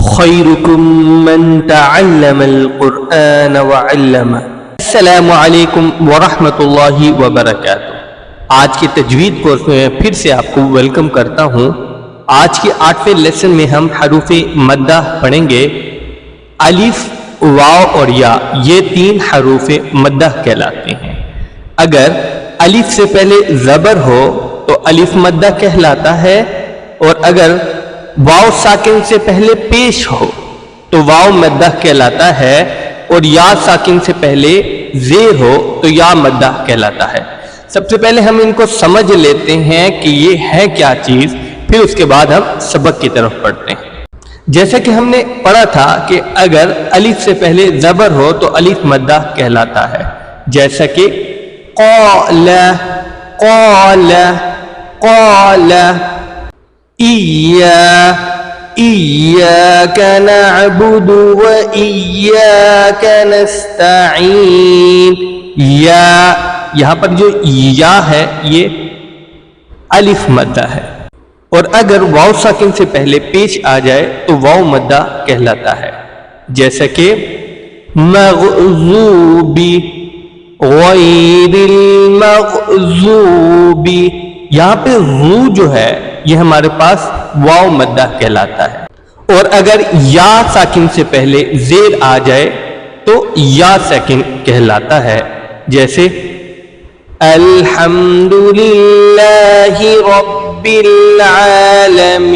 खैरुकुम मन तअल्लमल कुरआन व अल्लमा। अस्सलामु अलैकुम व रहमतुल्लाहि व बरकातुहू। आज के तजवीद कोर्स में फिर से आपको वेलकम करता हूँ। आज के 8वें लेसन में हम हरूफे मद्दा पढ़ेंगे। अलिफ, वाव और या, ये 3 हरूफे मद्दा कहलाते हैं। अगर अलिफ से पहले ज़बर हो तो अलिफ मद्दा कहलाता है, और अगर वाव साकिन से पहले पेश हो तो वाव मद्दा कहलाता है, और या साकिन से पहले ज़ेर हो तो या मद्दा कहलाता है। सबसे पहले हम इनको समझ लेते हैं कि ये है क्या चीज़, फिर उसके बाद हम सबक की तरफ पढ़ते हैं। जैसे कि हमने पढ़ा था कि अगर अलिफ से पहले ज़बर हो तो अलिफ मद्दा कहलाता है। जैसा कि क़ाल क़ाल क़ाल, इय्याक नअबुदु व इय्याक नस्तईन। या, यहाँ पर जो या है ये अलिफ मद्दा है, और अगर वाव साकिन से पहले पेश आ जाए तो वाव मद्दा कहलाता है। जैसे कि मग़ज़ूबी गैरिल मग़ज़ूबी, यहाँ पे रू जो है ये हमारे पास वाव मद्दा कहलाता है, और अगर या साकिन से पहले ज़ेर आ जाए तो या साकिन कहलाता है। जैसे अल्हम्दुलिल्लाहि रब्बिल आलमीन।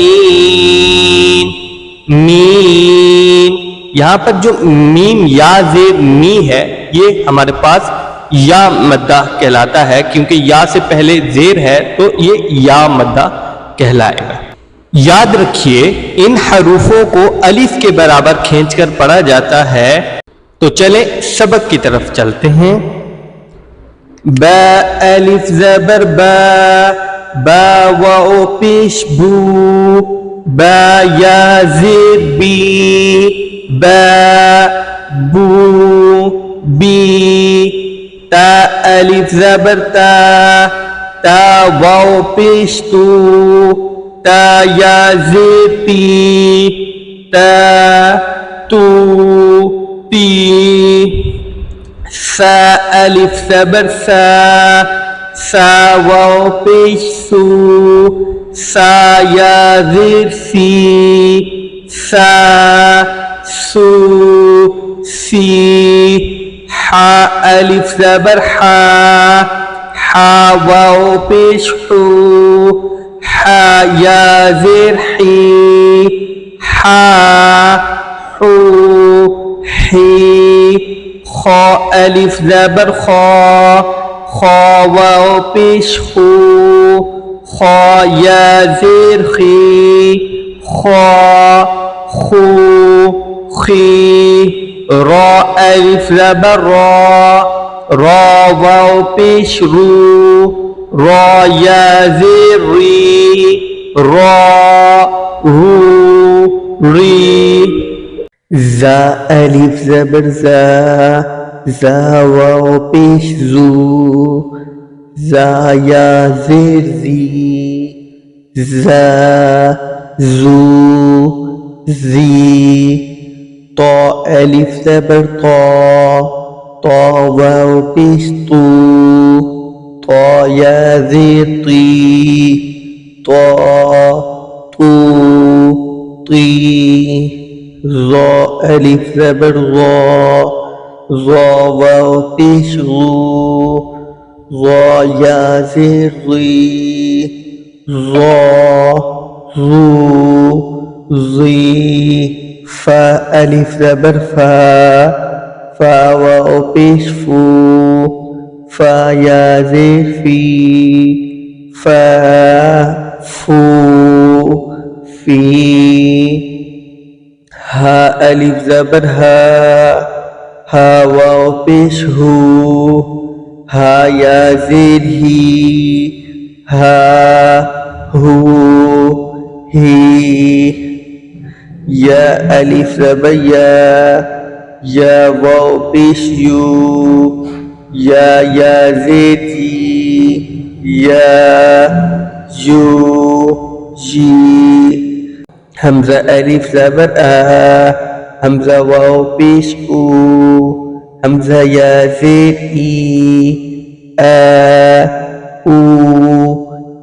मीन, यहाँ पर जो मीम या ज़ेर मी है ये हमारे पास या मद्दा कहलाता है, क्योंकि या से पहले ज़ेर है तो ये या मद्दा कहलाएगा। याद रखिए, इन हरूफों को अलिफ के बराबर खींचकर पढ़ा जाता है। तो चले सबक की तरफ चलते हैं। बा अलिफ ज़बर बा, बा वाओ पेश बू, बा या ज़ेर बी, बा बू बी। ता अलिफ ज़बर ता, ता वाओ पेश तू, ता या ज़ेर ती, ता तू ती। सा अलिफ ज़बर सा, सा वाओ पेश सू, सा या ज़ेर सी, सा सू सी। हा अलिफ ज़बर हा, हा वाओ पेश हू, हा या ज़ेर ही, हा हू ही। खा अलिफ ज़बर खा, खा वाओ पेश हू, खा या ज़ेर खी, खा खू खी। रा अलिफ ज़बर रा, रा वाओ पेश रू, रा या ज़ेर री, रा रू री। ज़ा अलिफ ज़बर ज़ा, ज़ा वाओ पेश ज़ू, ज़ा या ज़ेर ज़ी, ज़ा ज़ू ज़ी। ता अलिफ ज़बर ता, ता वाओ पेश तू, ता या ज़ेर ती, ता तू ती। ज़ा अलिफ ज़बर ज़ा, ज़ा वाओ पेश ज़ू, ज़ा या ज़ेर ज़ी, ज़ा ज़ू ज़ी। फा अलिफ ज़बर फा, फा वाओ पेश फू, फा या ज़ेर फी, फा फू फी। हा अलिफ ज़बर हा, हा वाओ पेश हू, हा या ज़ेर ही, हा हू ही। या अलिफ ज़बर या वाओ पेश यू, या ज़ेर जी, या यू जी। हमजा अलिफ ज़बर आ, हमजा वाव पेश ऊ, हमजा या ज़ेर ई, आ ऊ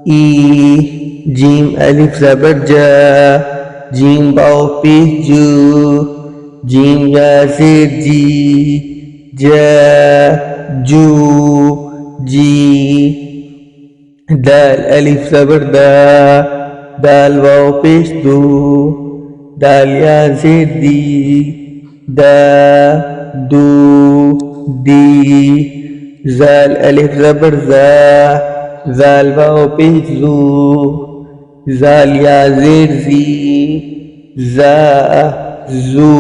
ई, जीम अलिफ ज़बर जा, जीम वाव पेश जू, जीम या ज़ेर जी, जा जू जी, दाल अलिफ ज़बर दा, दाल वाव पेश दू, दाल या ज़ेर दी, दा दू दी, ज़ाल अलिफ ज़बर ज़ा, ज़ाल वाव पेश ज़ू, ज़ाल या ज़ेर ज़ी, ज़ा ज़ू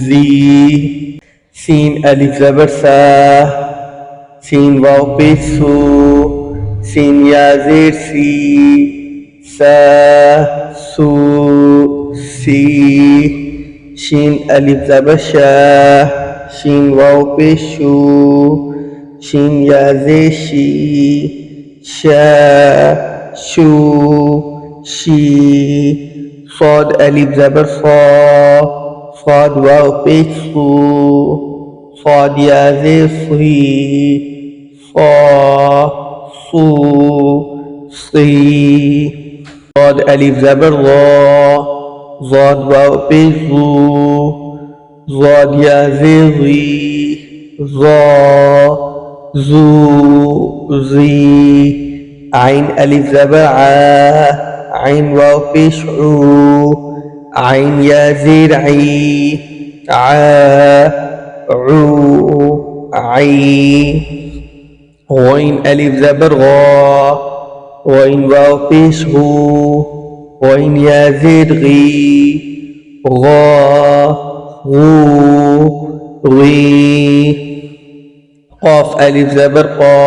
ज़ी, सीन अलिफ ज़बर सा, सीन वाव पेश सू, सीन या ज़ेर सी, सा सू सी, शीन अलिफ ज़बर शा, शीन वाव पेश शू, शीन या ज़ेर शी, शा शू शी, صاد अलिफ ज़बर सा, صاد वाव पेश सू, صاد या ज़ेर सी, सा सू सी, ज़ाद अलिफ ज़बर ज़ा, ज़ाद वाव पेश ज़ू, ज़ाद या ज़ेर ज़ी, ज़ा ज़ू ज़ी, आइन अलिफ ज़बर आ, आइन वाव पेश ऊ, आइन या ज़ेर ई, आ ऊ आई, गौइन अलिफ ज़बर गा, गौइन वाव पेश गू, गौइन या ज़ेर गी, गा गू गी, क़ाफ अलिफ ज़बर क़ा,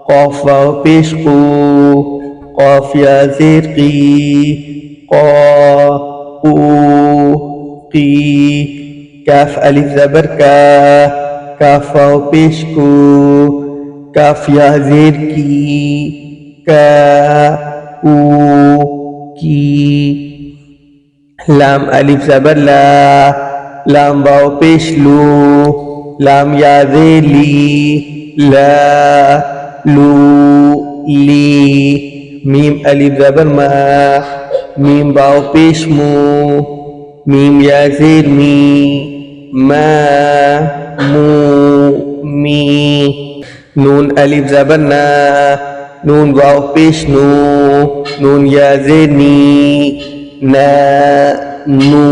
क़ाफ वाव पेश कू, क़ाफ या ज़ेर की, क़ा कू की, काफ अलिफ ज़बर का, काफ वाव पेश कू, काफ या ज़ेर की, का ऊ की, लाम अलिफ ज़बर ला, लाम वाव पेश लू, लाम या ज़ेर ली, ला लू ली, मीम अलिफ ज़बर मा, मीम वाव पेश मू, मीम या ज़ेर मी, मा मू मी, नून अलिफ ज़बर ना, नून वाव पेश नू, नून या ज़ेर नी, ना नू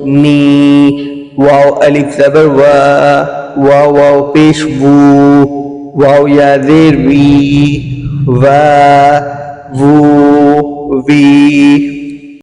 नी, वाव अलिफ ज़बर वा, वाव वाव पेश वू, वाव या ज़ेर वी, वा वू वी,